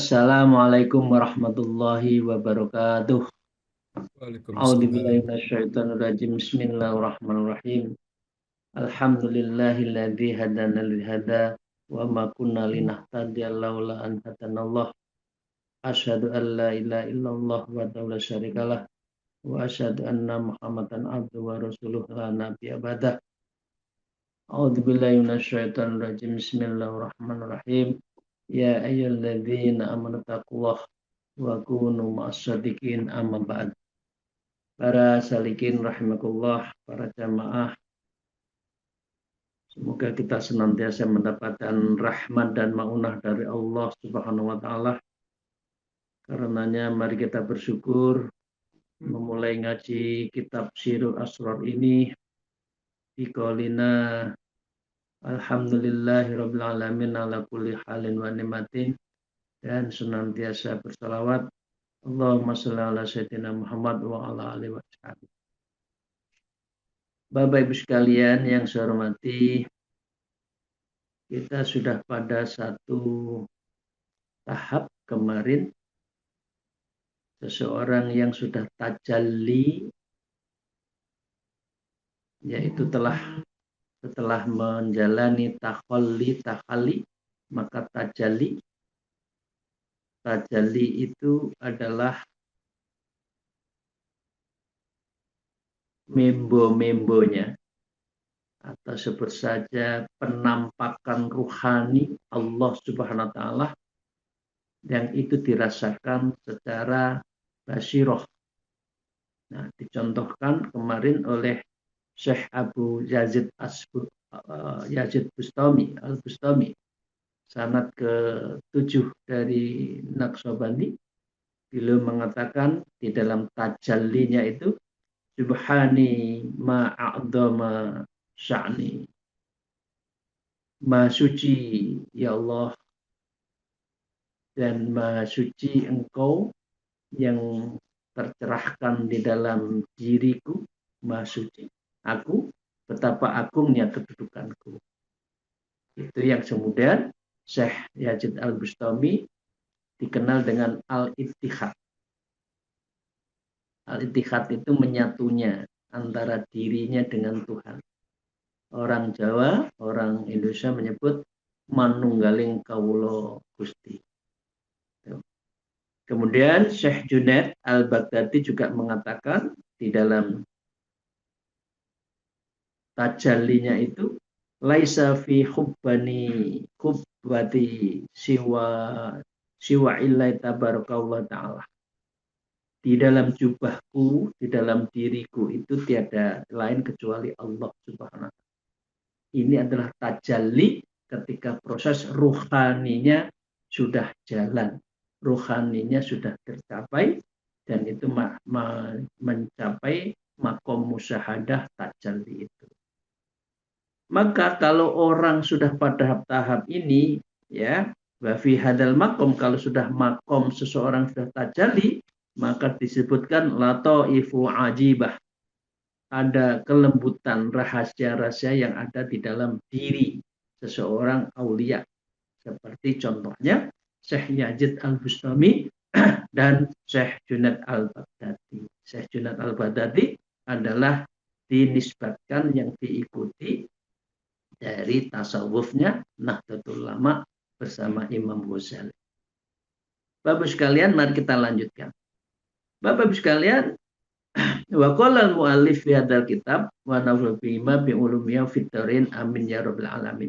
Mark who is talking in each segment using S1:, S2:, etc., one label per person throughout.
S1: Assalamualaikum warahmatullahi wabarakatuh.
S2: Waalaikumsalam.
S1: A'udzubillahiminasyaitonirrajim. Bismillahirrahmanirrahim. Alhamdulillahilladzi hadana lihada wa ma kunna linahtadiya laula an hadanallah. Asyhadu an la ilaha illallah wa la syarikalah wa asyhadu anna Muhammadan abduhu wa rasuluh la nabiyya ba'da. A'udzubillahiminasyaitonirrajim. Bismillahirrahmanirrahim. Ya ayyuhalladzina amanu taqullaha wa kunu ma'as-shadiqin amma ba'd. Para salikin rahimakumullah, para jamaah, semoga kita senantiasa mendapatkan rahmat dan maunah dari Allah Subhanahu wa taala. Karenanya mari kita bersyukur memulai ngaji kitab Sirul Asrar ini di qaulina alhamdulillahirabbil alamin ala kulli halin wa nimatin, dan senantiasa bersalawat Allahumma shalli ala sayyidina Muhammad wa ala alihi wasallam. Bapak Ibu sekalian yang saya hormati, kita sudah pada satu tahap kemarin, seseorang yang sudah tajalli, yaitu setelah menjalani takhalli, maka tajalli itu adalah membo-membonya, atau sebut saja penampakan ruhani Allah Subhanahu wa taala yang itu dirasakan secara basiroh. Nah, dicontohkan kemarin oleh Syekh Abu Yazid Bustami Al-Bustami, sanad ke-7 dari Naqsyabandi. Beliau mengatakan di dalam tajallinya itu, Subhani ma'a'dhama sya'ni. Maha suci ya Allah, dan maha suci engkau yang tercerahkan di dalam diriku, maha suci aku, betapa agungnya kedudukanku. Itu yang kemudian Syekh Yazid Al-Bustami dikenal dengan Al-Ittihad. Al-Ittihad itu menyatunya antara dirinya dengan Tuhan. Orang Jawa, orang Indonesia menyebut manunggaling kawula Gusti. Kemudian Syekh Junaid Al-Baghdadi juga mengatakan di dalam tajallinya itu, laisa fi hubbati siwa illahi tabarakallah ta'ala. Di dalam jubahku, di dalam diriku itu tiada lain kecuali Allah Subhanahu wa taala. Ini adalah tajalli ketika proses ruhaninya sudah jalan, ruhaninya sudah tercapai, dan itu mencapai makom musyahadah tajalli itu. Maka kalau orang sudah pada tahap ini, ya, wa fi hadal makom, kalau sudah makom seseorang sudah tajalli, maka disebutkan lataifu ajibah, ada kelembutan rahasia-rahasia yang ada di dalam diri seseorang aulia. Seperti contohnya Syekh Yazid Al-Bustami dan Syekh Junaid Al-Baghdadi. Syekh Junaid Al-Baghdadi adalah dinisbatkan yang diikuti dari tasawufnya Nahdlatul Ulama bersama Imam Ghazali. Bapak sekalian, mari kita lanjutkan. Bapak sekalian, wa qala al-muallif fi hadzal kitab wa nafa'u bima bi ulumiyya fid darin amin ya rabbal alamin.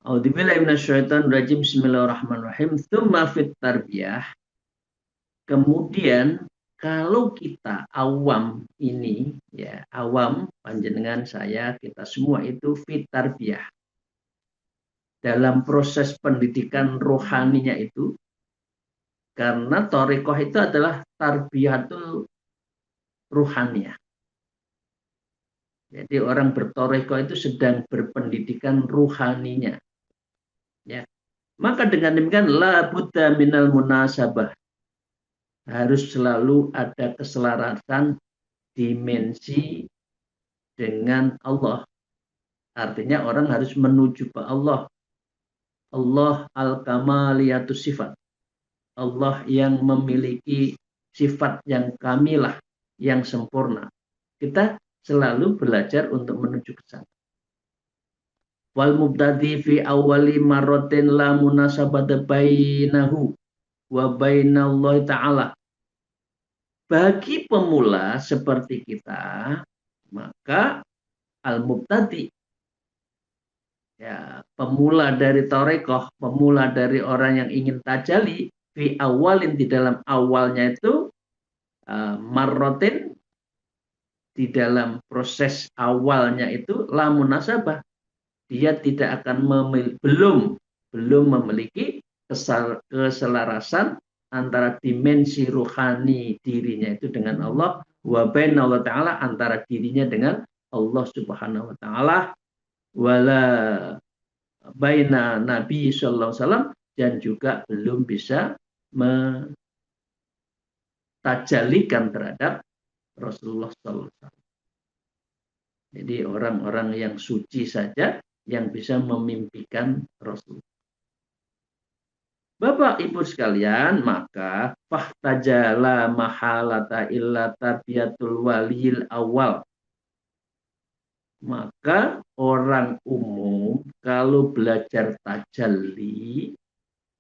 S1: A'udzubillahi minasyaitonir rajim. Bismillahirrahmanirrahim. Tsumma fit tarbiyah. Kemudian kalau kita awam ini, ya, awam panjenengan saya kita semua itu fit tarbiyah. Dalam proses pendidikan rohaninya itu, karena thariqah itu adalah tarbiyatul ruhaniyah. Jadi orang berthariqah itu sedang berpendidikan ruhaninya. Ya. Maka dengan demikian la budda minal munasabah. Harus selalu ada keselarasan dimensi dengan Allah. Artinya orang harus menuju ke Allah. Allah al-kamaliyatus sifat. Allah yang memiliki sifat yang kamilah, yang sempurna. Kita selalu belajar untuk menuju ke sana. Wal mubtadi fi awwali marratin la munasabata bainahu wa bainallahi ta'ala. Bagi pemula seperti kita, maka al-mubtadi, ya, pemula dari tarekoh, pemula dari orang yang ingin tajali, fi awalin, di dalam awalnya itu, marrotin, di dalam proses awalnya itu, la munasabah, dia tidak akan belum memiliki keselarasan antara dimensi ruhani dirinya itu dengan Allah, wa baina Allah Ta'ala, antara dirinya dengan Allah Subhanahu wa Ta'ala, wala baina Nabi Sallallahu Alaihi Wasallam, dan juga belum bisa mentajalikan terhadap Rasulullah Sallallahu Alaihi Wasallam. Jadi orang-orang yang suci saja yang bisa memimpikan Rasul. Bapak Ibu sekalian, maka fahtajala mahalata illa tabiatul walil awal. Maka orang umum kalau belajar tajalli,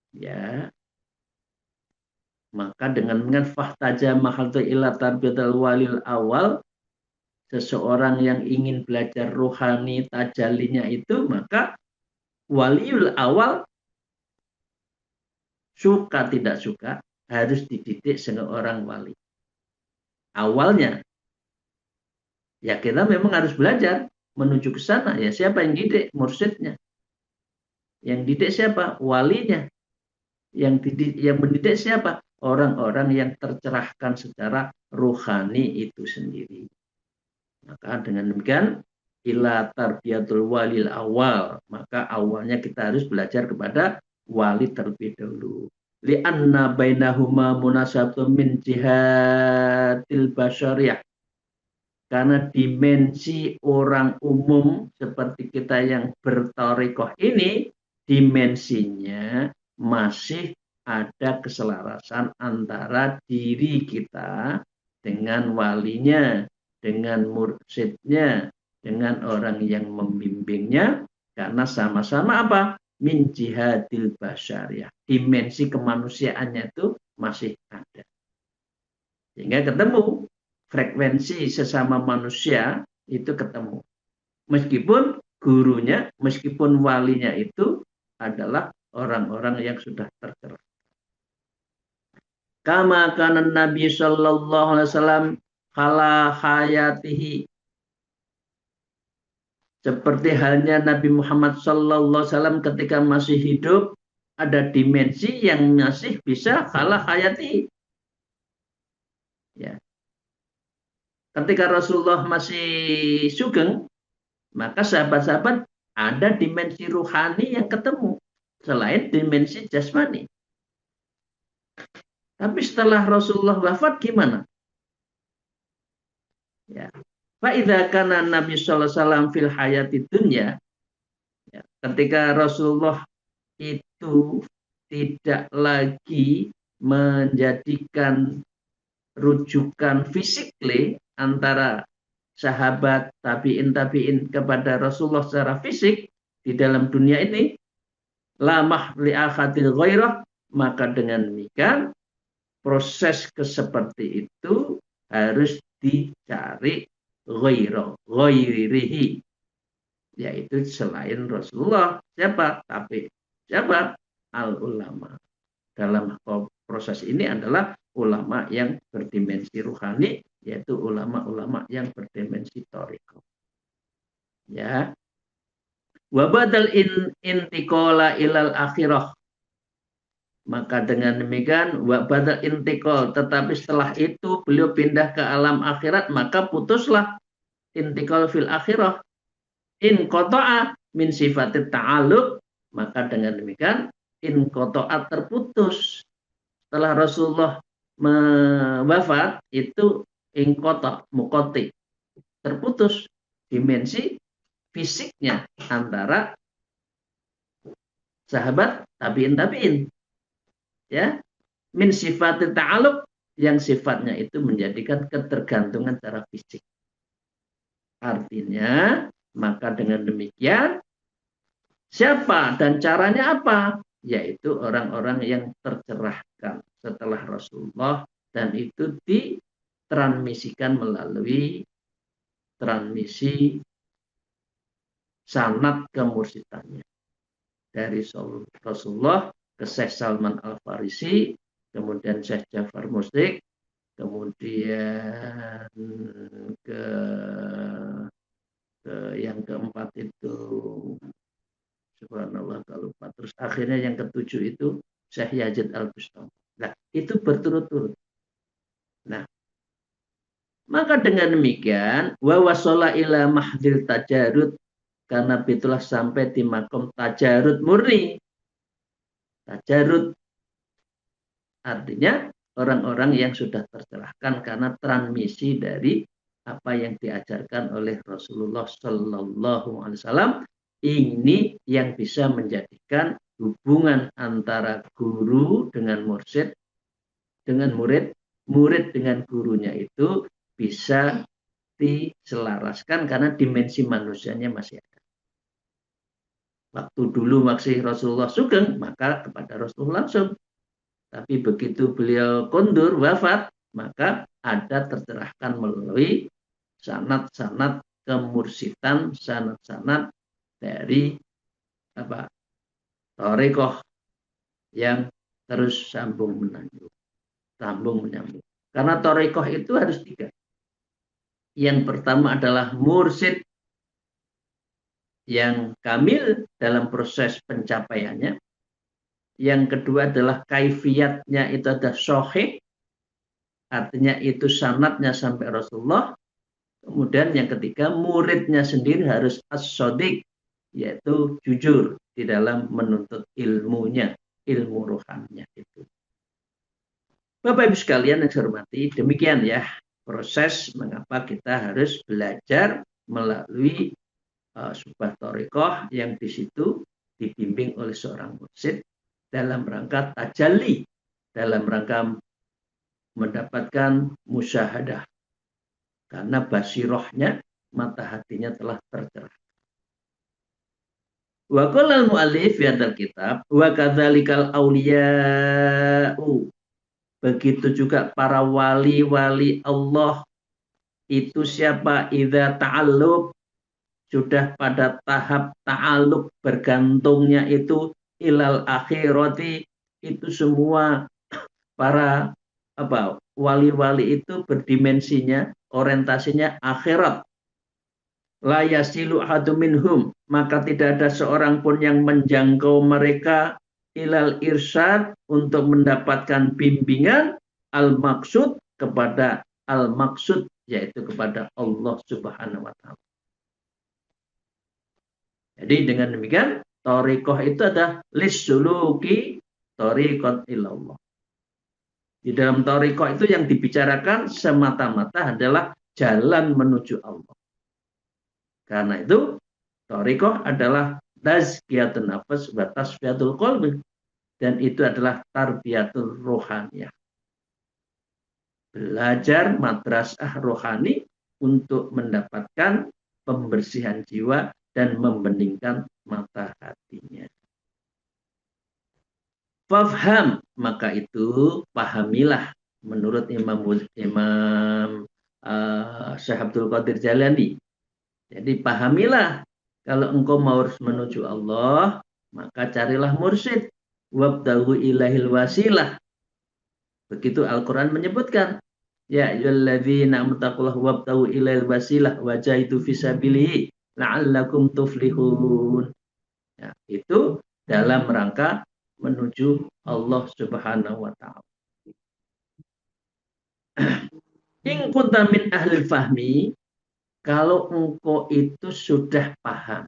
S1: ya, maka dengan fahtaja mahalata illa tabiatul walil awal, seseorang yang ingin belajar rohani tajallinya itu, maka waliul awal, suka tidak suka, harus dididik seorang wali. Awalnya, ya kita memang harus belajar menuju ke sana. Ya siapa yang didik? Mursyidnya. Yang didik siapa? Walinya. Yang mendidik siapa? Orang-orang yang tercerahkan secara rohani itu sendiri. Maka dengan demikian, ila tarbiyatul walil awal, maka awalnya kita harus belajar kepada wali terlebih dahulu. Li'anna bainahuma munasabatu min jihatil basyariyah. Karena dimensi orang umum seperti kita yang bertarekoh ini, dimensinya masih ada keselarasan antara diri kita dengan walinya, dengan mursyidnya, dengan orang yang membimbingnya, karena sama-sama apa? Min jihadil basyariyah. Dimensi kemanusiaannya itu masih ada. Sehingga ketemu frekuensi sesama manusia itu ketemu. Meskipun gurunya, meskipun walinya itu adalah orang-orang yang sudah tercerah. Kama kana Nabi sallallahu alaihi wasallam khala hayatihi, seperti halnya Nabi Muhammad sallallahu alaihi wasallam ketika masih hidup, ada dimensi yang masih bisa khala hayatihi. Ya. Ketika Rasulullah masih sugeng, maka sahabat-sahabat ada dimensi ruhani yang ketemu selain dimensi jasmani. Tapi setelah Rasulullah wafat gimana? Ya. Fa'idha kana Nabi sallallahu alaihi wasallam fil hayati dunya, ya, ketika Rasulullah itu tidak lagi menjadikan rujukan fisikly antara sahabat tabi'in kepada Rasulullah secara fisik di dalam dunia ini, lamah li'akhatil ghairah, maka dengan demikian proses seperti itu harus dicari ghairihi, yaitu selain Rasulullah. Siapa? Tapi siapa? Al-ulama. Dalam proses ini adalah ulama yang berdimensi ruhani, yaitu ulama-ulama yang berdimensi thariqah. Ya. Wa badal intiqala ilal akhirah. Maka dengan demikian wa badal intiqal, tetapi setelah itu beliau pindah ke alam akhirat, maka putuslah intiqal fil akhirah. In qata'a min sifatit ta'alluq, maka dengan demikian in qata'a, terputus. Setelah Rasulullah wafat itu in qata' muqati, terputus dimensi fisiknya antara sahabat, tabiin, ya, min sifatil ta'alluq, yang sifatnya itu menjadikan ketergantungan secara fisik. Artinya, maka dengan demikian, siapa dan caranya apa? Yaitu orang-orang yang tercerahkan setelah Rasulullah, dan itu ditransmisikan melalui transmisi sanad kemursidannya. Dari Rasulullah ke Syekh Salman Al-Farisi, kemudian Syekh Jafar Mustik, kemudian ke yang keempat itu subhanallah kalau lupa. Terus akhirnya yang ketujuh itu Syekh Yazid Al-Bustami. Nah, itu berturut-turut. Nah, maka dengan demikian wa wasala ila mahdil tajarud, karena itulah sampai di makom tajarud murni. Tajarud artinya orang-orang yang sudah tercerahkan karena transmisi dari apa yang diajarkan oleh Rasulullah Sallallahu Alaihi Wasallam. Ini yang bisa menjadikan hubungan antara guru dengan mursyid, dengan murid, murid dengan gurunya itu bisa diselaraskan karena dimensi manusianya masih ada. Waktu dulu masih Rasulullah sugeng, maka kepada Rasulullah langsung. Tapi begitu beliau kondur, wafat, maka ada tercerahkan melalui sanad-sanad kemursidan, sanad-sanad dari Thariqah yang terus sambung menyambung. Karena Thariqah itu harus 3. Yang pertama adalah mursyid yang kamil dalam proses pencapaiannya. Yang kedua adalah kaifiyatnya itu ada sahih, artinya itu sanadnya sampai Rasulullah. Kemudian yang ketiga, muridnya sendiri harus as-shadiq, yaitu jujur di dalam menuntut ilmunya, ilmu rohaninya itu. Bapak Ibu sekalian yang saya hormati, demikian ya proses mengapa kita harus belajar melalui sebuah thariqah yang di situ dibimbing oleh seorang mursyid dalam rangka tajalli, dalam rangka mendapatkan musyahadah. Karena basirohnya, mata hatinya telah tercerah. Wa qala al-mu'allif fi hadzal kitab wa kadzalikal auliya'u. Begitu juga para wali-wali Allah itu siapa? Idza ta'alluq, sudah pada tahap ta'alluq bergantungnya itu ilal akhirati, itu semua para wali-wali itu berdimensinya, orientasinya akhirat. La yasilu ahadu minhum, maka tidak ada seorang pun yang menjangkau mereka ilal irsyad, untuk mendapatkan bimbingan al-maksud, kepada al-maksud, yaitu kepada Allah Subhanahu wa taala. Jadi dengan demikian thariqah itu adalah lisuluki thariqat ilallah. Di dalam thariqah itu yang dibicarakan semata-mata adalah jalan menuju Allah. Karena itu thariqah adalah tazkiyatun nafas wa tasfiyatul qalbi, dan itu adalah tarbiyatul rohaniyah. Belajar madrasah rohani untuk mendapatkan pembersihan jiwa dan membeningkan mata hatinya. Fafham, maka itu pahamilah menurut Imam Syekh Abdul Qadir Jalani. Jadi pahamilah, kalau engkau mau menuju Allah, maka carilah mursyid. Wabtahu ilahil wasilah. Begitu Al-Quran menyebutkan. Ya ayyuhalladzina amtaqullaha wabtahu ilahil wasilah wajahidu fisabilihi la'allakum tuflihun. Ya, itu dalam rangka menuju Allah Subhanahu wa taala. In kunta min ahli fahmi, kalau engkau itu sudah paham,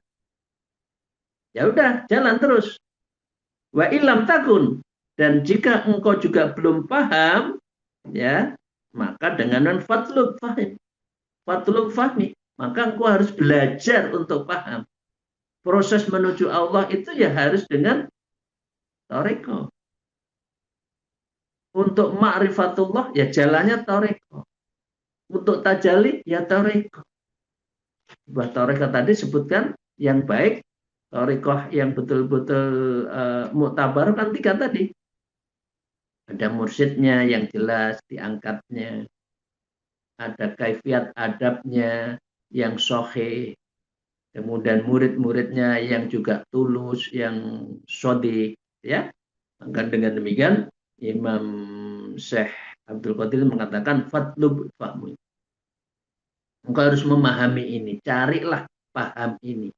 S1: ya udah jalan terus. Wa ilam takun, dan jika engkau juga belum paham, ya, maka dengan fatlub fahmi, maka engkau harus belajar untuk paham. Proses menuju Allah itu ya harus dengan Toriko. Untuk ma'rifatullah, ya jalannya toriko. Untuk tajalli, ya toriko. Buat toriko tadi sebutkan yang baik, torikoh yang betul-betul muktabar kan 3 tadi. Ada mursyidnya yang jelas diangkatnya, ada kaifiat adabnya yang sahih, kemudian murid-muridnya yang juga tulus, yang sodik, ya. Maka dengan demikian Imam Syekh Abdul Qadir mengatakan fatlub fahmu. Engkau harus memahami ini, carilah paham ini.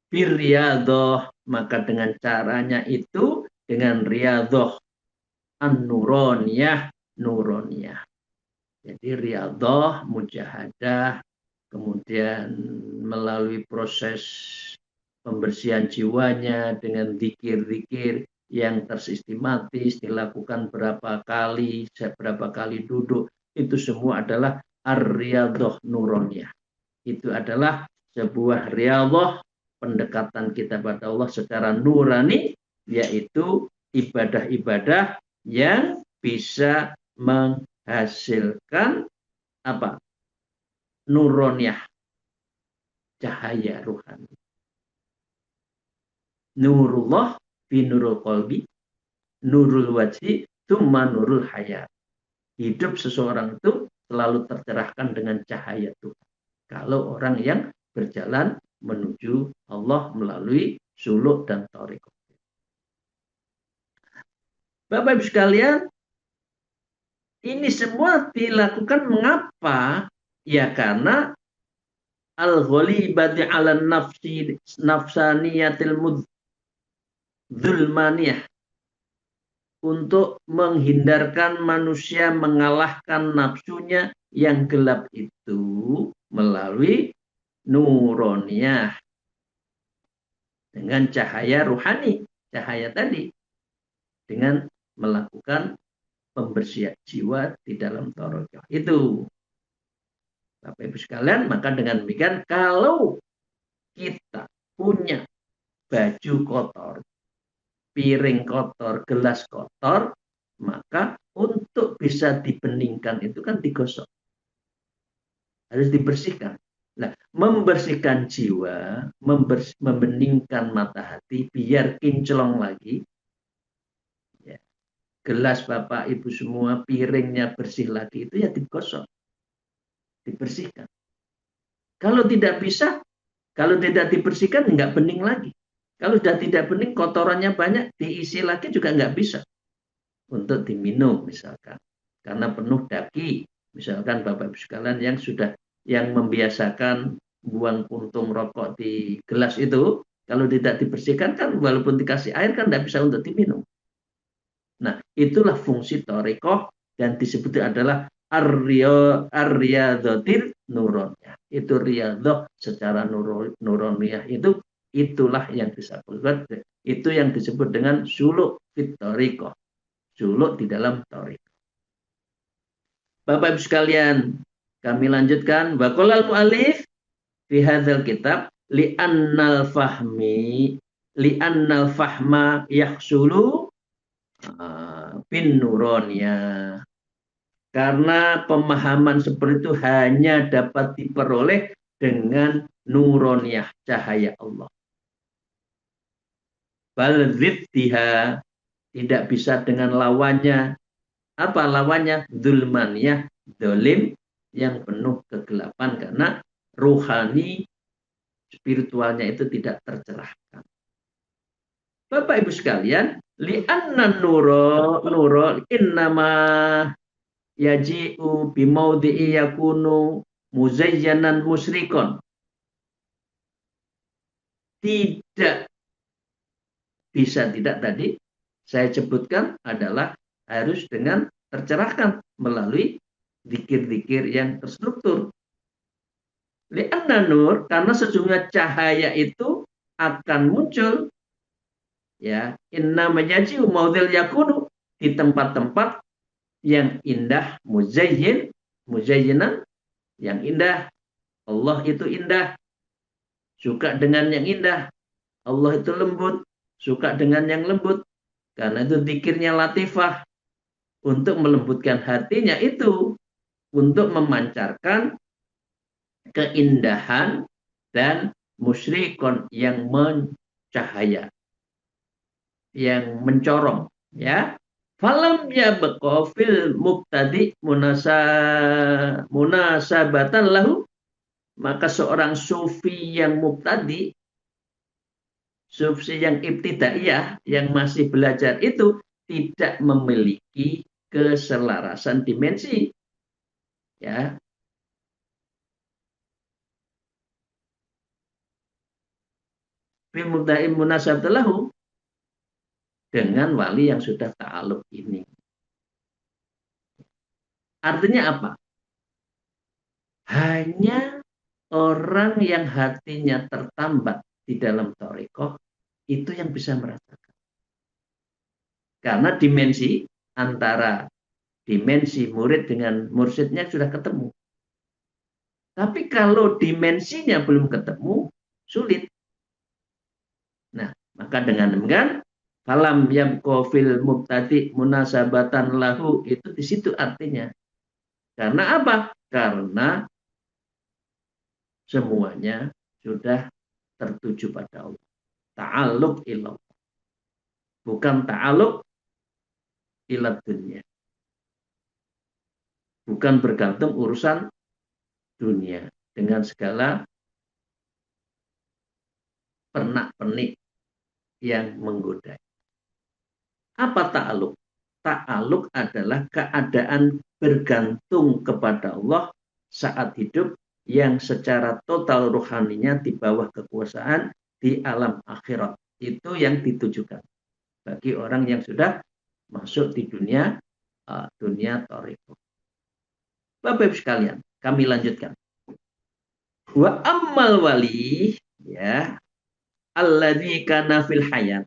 S1: Birriyadhah, maka dengan caranya itu dengan riyadhah an-nuroniyah, nuroniyah. Jadi riyadhah, mujahadah, kemudian melalui proses pembersihan jiwanya dengan zikir-zikir yang tersistematis, dilakukan berapa kali duduk, itu semua adalah ar-riyadhah nuroniyah. Itu adalah sebuah riyadhah, pendekatan kita pada Allah secara nurani, yaitu ibadah-ibadah yang bisa menghasilkan apa? Nuroniyah, cahaya ruhani. Nurullah fi nurul qalbi, nurul wajhi, tsumma nurul hayat. Hidup seseorang itu selalu tercerahkan dengan cahaya Tuhan. Kalau orang yang berjalan menuju Allah melalui suluk dan thariqah. Bapak Ibu sekalian, ini semua dilakukan mengapa? Ya karena al-ghalibati 'ala nafsi nafsaniyatil mudzulmaniyah, untuk menghindarkan manusia mengalahkan nafsunya yang gelap itu melalui nuroniyah, dengan cahaya ruhani, cahaya tadi, dengan melakukan pembersihan jiwa di dalam thariqah itu. Bapak Ibu sekalian, maka dengan demikian kalau kita punya baju kotor, piring kotor, gelas kotor, maka untuk bisa dibeningkan itu kan digosok. Harus dibersihkan. Nah, membersihkan jiwa, membeningkan mata hati, biar kinclong lagi. Ya. Gelas Bapak Ibu semua, piringnya bersih lagi, itu ya digosok. Dibersihkan. Kalau tidak bisa, kalau tidak dibersihkan, nggak bening lagi. Kalau sudah tidak bening, kotorannya banyak, diisi lagi juga nggak bisa. Untuk diminum misalkan. Karena penuh daki. Misalkan Bapak Ibu sekalian yang membiasakan buang puntung rokok di gelas itu, kalau tidak dibersihkan kan walaupun dikasih air kan tidak bisa untuk diminum. Nah, itulah fungsi thariqah dan disebut adalah ar-riyadhatil nuroniyah. Itu riyadhah secara nuroniyah, itulah yang disebut, itu yang disebut dengan suluk fit thariqah. Suluk di dalam thariqah. Bapak Ibu sekalian, kami lanjutkan. Wa qala al-mu'allif fi hadzal kitab li'annal fahma yahsulu bin nuroniyah. Karena pemahaman seperti itu hanya dapat diperoleh dengan nuroniyah, cahaya Allah. Bal ziddiha, tidak bisa dengan lawannya. Apa lawannya? Zulmaniyah, dolim, yang penuh kegelapan karena ruhani spiritualnya itu tidak tercerahkan. Bapak Ibu sekalian, li'anna nuro innama yaji'u bimaudhi'i yakunu muzayyanan musyrikon. Tidak bisa, tidak tadi saya sebutkan adalah harus dengan tercerahkan melalui zikir-zikir yang terstruktur. Li'anna nur, karena sesungguhnya cahaya itu akan muncul, ya, inna mayaji'u maudhil yakunu, di tempat-tempat yang indah, muzayyinan, yang indah. Allah itu indah, suka dengan yang indah. Allah itu lembut, suka dengan yang lembut. Karena itu zikirnya latifah untuk melembutkan hatinya itu untuk memancarkan keindahan dan musyrikon yang mencahaya, yang mencorong, ya. Falam ya fil mubtadi munasabatan lahu, maka seorang sufi yang mubtadi, sufi yang ibtidaiyah, yang masih belajar itu tidak memiliki keselarasan dimensi, ya. Fil mubtadi munasabatan lahu, dengan wali yang sudah ta'aluk ini. Artinya apa? Hanya orang yang hatinya tertambat di dalam thariqah itu yang bisa merasakan. Karena dimensi antara dimensi murid dengan mursyidnya sudah ketemu. Tapi kalau dimensinya belum ketemu, sulit. Nah, maka dengan demikian falam yamko fil mubtadi munasabatan lahu, itu di situ artinya. Karena apa? Karena semuanya sudah tertuju pada Allah. Ta'aluk ilallah. Bukan ta'aluk ilat dunia. Bukan bergantung urusan dunia dengan segala pernak-pernik yang menggoda. Apa ta'aluk? Ta'aluk adalah keadaan bergantung kepada Allah saat hidup yang secara total rohaninya di bawah kekuasaan di alam akhirat. Itu yang ditujukan bagi orang yang sudah masuk di dunia thariqah. Bapak Ibu sekalian, kami lanjutkan. Wa ammal wali, ya, alladzi kana fil hayat.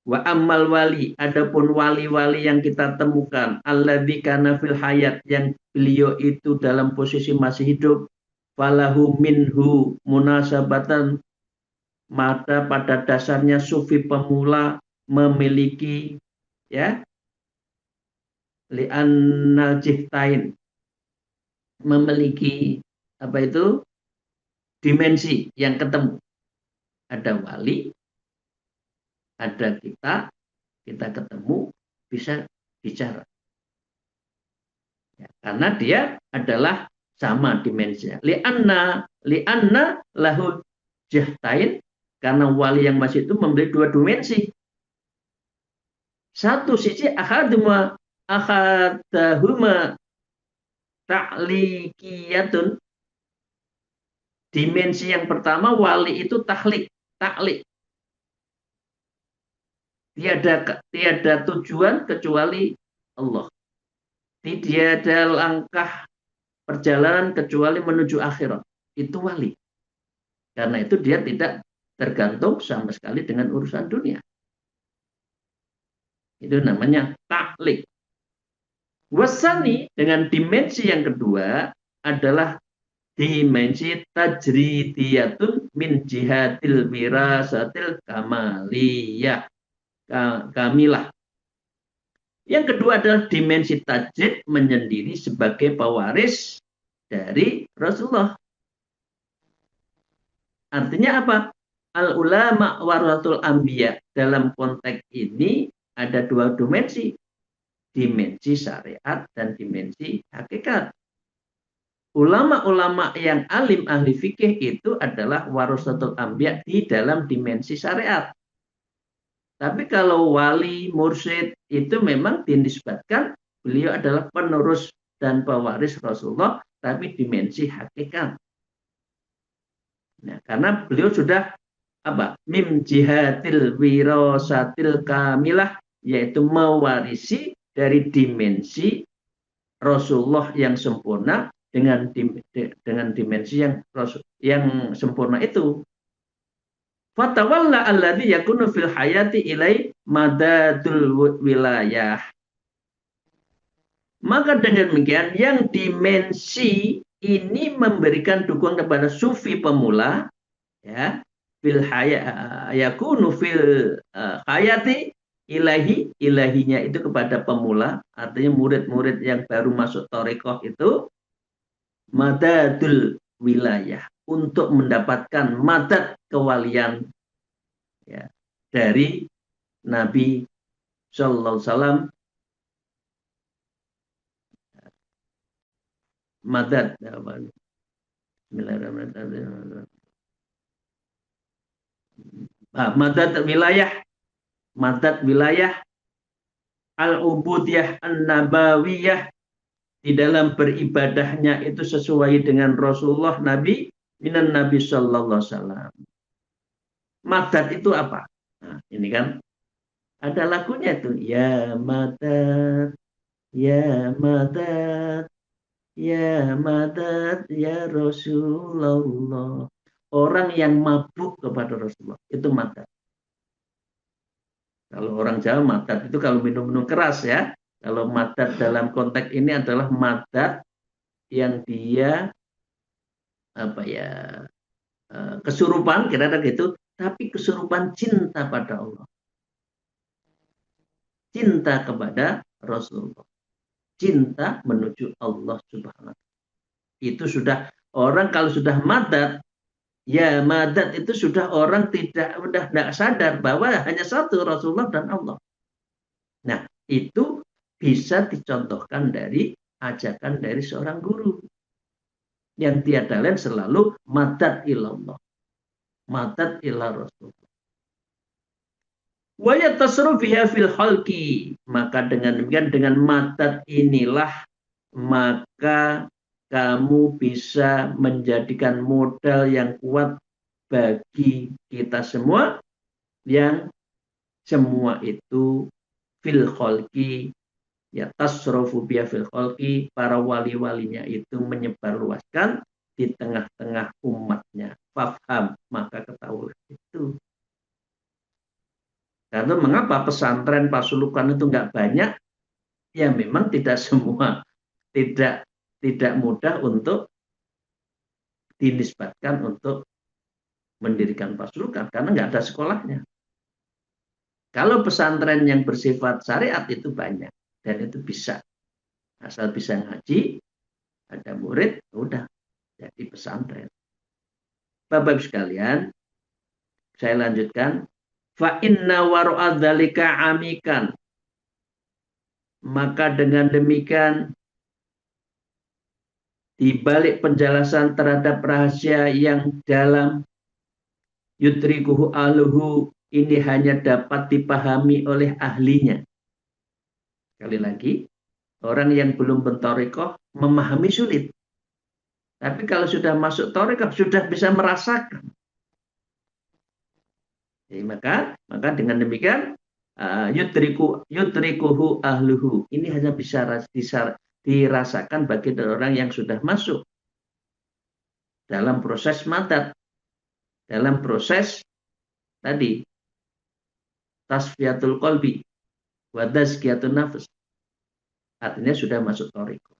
S1: Wa ammal wali, adapun wali-wali yang kita temukan, alladzi kana fil hayat, yang beliau itu dalam posisi masih hidup, falahu minhu munasabatan, maka pada dasarnya sufi pemula memiliki, ya, li'annal jihtain, memiliki apa itu, dimensi yang ketemu. Ada wali, ada kita ketemu, bisa bicara, ya, karena dia adalah sama dimensinya. Li'anna lahu jihtain, karena wali yang masih itu memiliki dua dimensi. Satu sisi ahadahuma ta'likiyatun. Dimensi yang pertama wali itu taklik. Tiada tujuan kecuali Allah. Tidak ada langkah perjalanan kecuali menuju akhirat. Itu wali. Karena itu dia tidak tergantung sama sekali dengan urusan dunia. Itu namanya taklik. Wasani, dengan dimensi yang kedua adalah dimensi tajridiyatun min jihatil wirasatil kamaliyah, kamilah. Yang kedua adalah dimensi tajrid, menyendiri sebagai pewaris dari Rasulullah. Artinya apa? Al ulama waratul anbiya. Dalam konteks ini ada dua dimensi. Dimensi syariat dan dimensi hakikat. Ulama-ulama yang alim ahli fikih itu adalah warasatul anbiya di dalam dimensi syariat. Tapi kalau wali, mursyid itu memang dinisbatkan beliau adalah penerus dan pewaris Rasulullah, tapi dimensi hakikat. Nah, karena beliau sudah apa? Mim jihatil wirasatil kamilah, yaitu mewarisi dari dimensi Rasulullah yang sempurna dengan dimensi yang sempurna itu. Fatawalla alladhi yakunu fil hayati ilai madadul wilayah. Maka dengan demikian yang dimensi ini memberikan dukungan kepada sufi pemula, ya, fil yakunu fil hayati, Ilahi, ilahinya itu kepada pemula, artinya murid-murid yang baru masuk Thariqah itu madadul wilayah, untuk mendapatkan madad kewalian, ya, dari Nabi Sallallahu Alaihi Wasallam. Madad, Bismillahirrahmanirrahim. Madad wilayah al-ubudiyah an-nabawiyah, di dalam beribadahnya itu sesuai dengan Rasulullah Nabi minan Nabi Sallallahu Alaihi Wasallam. Madad itu apa? Nah, ini kan ada lagunya itu, ya madad, ya madad, ya madad, ya Rasulullah. Orang yang mabuk kepada Rasulullah itu madad. Kalau orang Jawa madad itu kalau minum-minum keras, ya. Kalau madad dalam konteks ini adalah madad yang dia apa ya, kesurupan, kira-kira gitu, tapi kesurupan cinta pada Allah, cinta kepada Rasulullah, cinta menuju Allah Subhanahu wa Ta'ala. Itu sudah orang kalau sudah madad, ya madad itu sudah orang udah tidak sadar bahwa hanya satu, Rasulullah dan Allah. Nah, itu bisa dicontohkan dari ajakan dari seorang guru yang tiada lain selalu madad ilallah, madad ila Rasulullah. Wa yatasarrafu fiha fil khalqi, maka dengan demikian, dengan madad inilah maka kamu bisa menjadikan modal yang kuat bagi kita semua, yang semua itu fil khalqi, ya tasrofu biya fil khalqi, para wali-walinya itu menyebarluaskan di tengah-tengah umatnya. Fafham, maka ketahuilah itu. Karena mengapa pesantren Pasuruan itu nggak banyak? Ya memang tidak semua, tidak mudah untuk dinisbatkan untuk mendirikan Pasuruan karena nggak ada sekolahnya. Kalau pesantren yang bersifat syariat itu banyak dan itu bisa, asal bisa ngaji, ada murid, udah jadi pesantren. Bapak-Ibu sekalian, saya lanjutkan. Fa inna waru'ad dzalika amikan, maka dengan demikian di balik penjelasan terhadap rahasia yang dalam, yudrikuhu aluhu, ini hanya dapat dipahami oleh ahlinya. Sekali lagi, orang yang belum berthariqah memahami sulit. Tapi kalau sudah masuk thariqah sudah bisa merasakan. Jadi maka dengan demikian yudrikuhu ahluhu, ini hanya bisa dirasakan bagi orang yang sudah masuk dalam proses madad, dalam proses tadi tasfiyatul qalbi wa tazkiyatun nafs, artinya sudah masuk thariqah.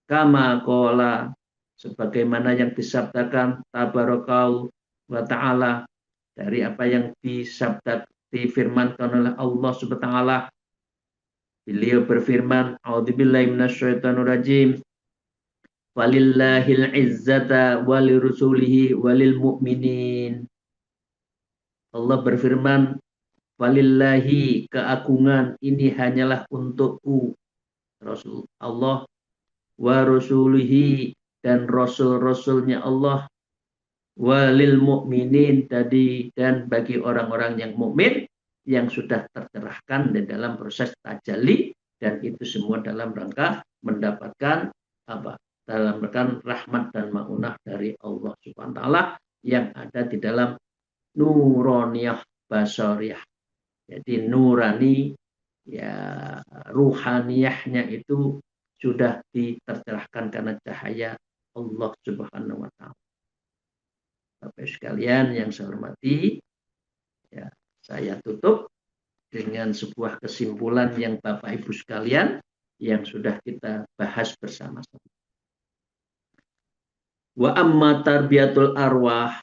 S1: Kama qala, sebagaimana yang disabdakan tabarakau wa ta'ala, dari apa yang difirmankan oleh Allah Subhanahu wa ta'ala. Beliau berfirman, a'udzubillahi minasyaitonirrajim, walillahil izzata walirusulihi walil mu'minin. Allah berfirman, walillahi, keagungan ini hanyalah untukku, Rasul Allah, wa rasulihi, dan rasul-rasulnya Allah, walil mu'minin, tadi, dan bagi orang-orang yang mukmin yang sudah tercerahkan di dalam proses tajalli, dan itu semua dalam rangka mendapatkan apa? Dalam rangka rahmat dan maunah dari Allah Subhanahu wa ta'ala yang ada di dalam nuroniyah basariyah. Jadi nurani, ya, ruhaniyahnya itu sudah ditercerahkan karena cahaya Allah Subhanahu wa ta'ala. Bapak sekalian yang saya hormati, ya, saya tutup dengan sebuah kesimpulan yang Bapak Ibu sekalian yang sudah kita bahas bersama-sama. Wa amma tarbiyatul arwah,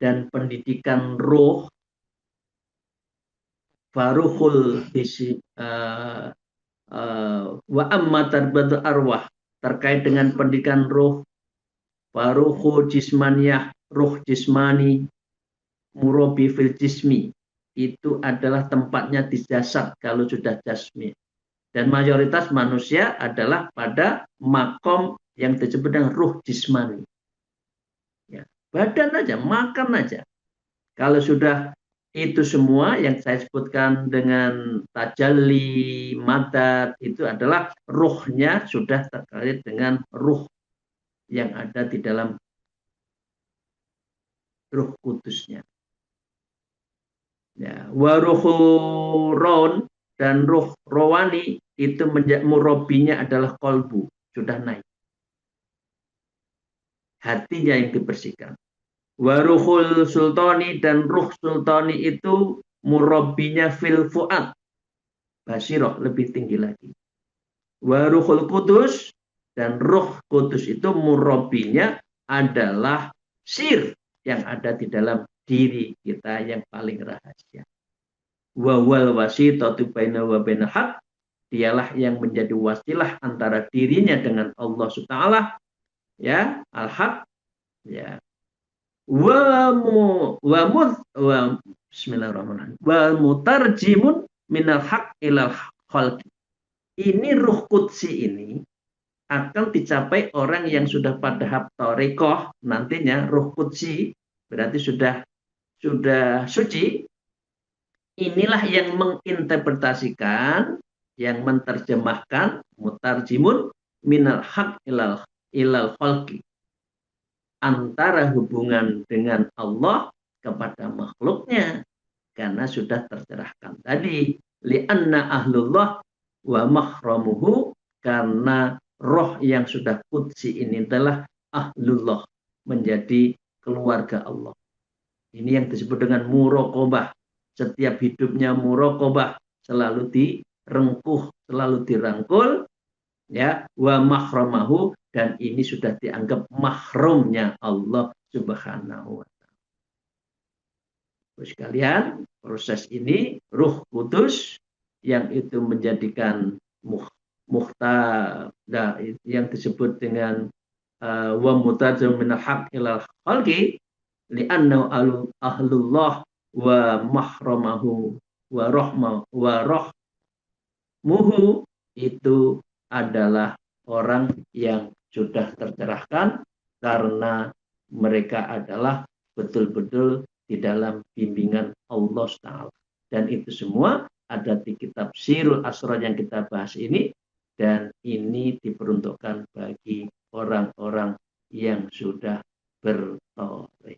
S1: dan pendidikan roh, faruhul wa amma tarbatu arwah, terkait dengan pendidikan ruh, faruhu jismaniyah, ruh jismani, murabi fil jismi, itu adalah tempatnya di jasad kalau sudah jasmi. Dan mayoritas manusia adalah pada makom yang disebut dengan ruh jismani. Ya, badan aja, makan aja. Kalau sudah itu semua yang saya sebutkan dengan tajalli, madad, itu adalah ruhnya sudah terkait dengan ruh yang ada di dalam ruh kudusnya. Ya, waruhu ron, dan ruh rawani itu murabinya adalah kolbu, sudah naik. Hatinya yang dibersihkan. Waruhul sultani, dan ruh sultani itu murabinya fil fuad, basiroh, lebih tinggi lagi. Waruhul kudus, dan ruh kudus itu murabinya adalah sir yang ada di dalam diri kita yang paling rahasia. Wawal wasitatu baina wa bainal haq, dialah yang menjadi wasilah antara dirinya dengan Allah Subhanahu wa taala, ya, al-haq, ya. Bismillahirrahmanirrahim. Wa mutarjimun minal haq ilal khalqi. Ini ruh qudsi ini akan dicapai orang yang sudah pada thariqah, nantinya ruh qudsi berarti sudah suci. Inilah yang menginterpretasikan, yang menerjemahkan, mutarjimun minal haq ilal khalqi, antara hubungan dengan Allah kepada makhluknya, karena sudah tercerahkan tadi, li'anna ahlullah wa mahramuhu, karena roh yang sudah qudsi ini adalah ahlullah, menjadi keluarga Allah. Ini yang disebut dengan muraqabah. Setiap hidupnya muraqabah, selalu direngkuh, selalu dirangkul, ya, wa mahramahu, dan ini sudah dianggap mahramnya Allah Subhanahu wa taala. Terus kalian, proses ini ruh kudus yang itu menjadikan muhtada, yang disebut dengan wa mutajam minal haq ilal khalqi, li'annahu ahlullah wa mahramahu wa rahmuhu, itu adalah orang yang sudah tercerahkan karena mereka adalah betul-betul di dalam bimbingan Allah Ta'ala. Dan itu semua ada di kitab Sirul Asrar yang kita bahas ini, dan ini diperuntukkan bagi orang-orang yang sudah bertauhid.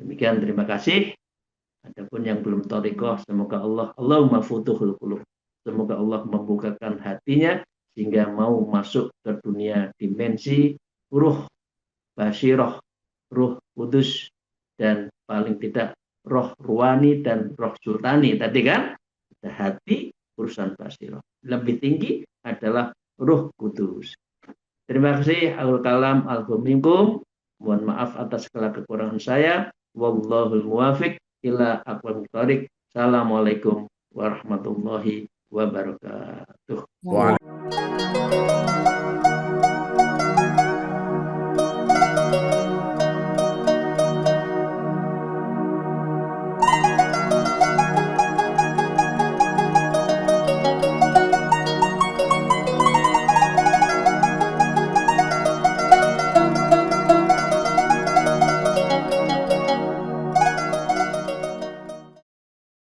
S1: Demikian, terima kasih. Adapun yang belum thariqah, semoga Allahumma futuhul qulub, semoga Allah membukakan hatinya sehingga mau masuk ke dunia dimensi ruh basirah, ruh kudus, dan paling tidak roh ruwani dan roh sultani. Tadi kan ada hati, urusan basirah. Lebih tinggi adalah ruh kudus. Terima kasih. Aul kalam alhumminkum. Mohon maaf atas segala kekurangan saya. Wallahul muwafiq ila aqwamit thoriq. Assalamualaikum warahmatullahi wabarakatuh.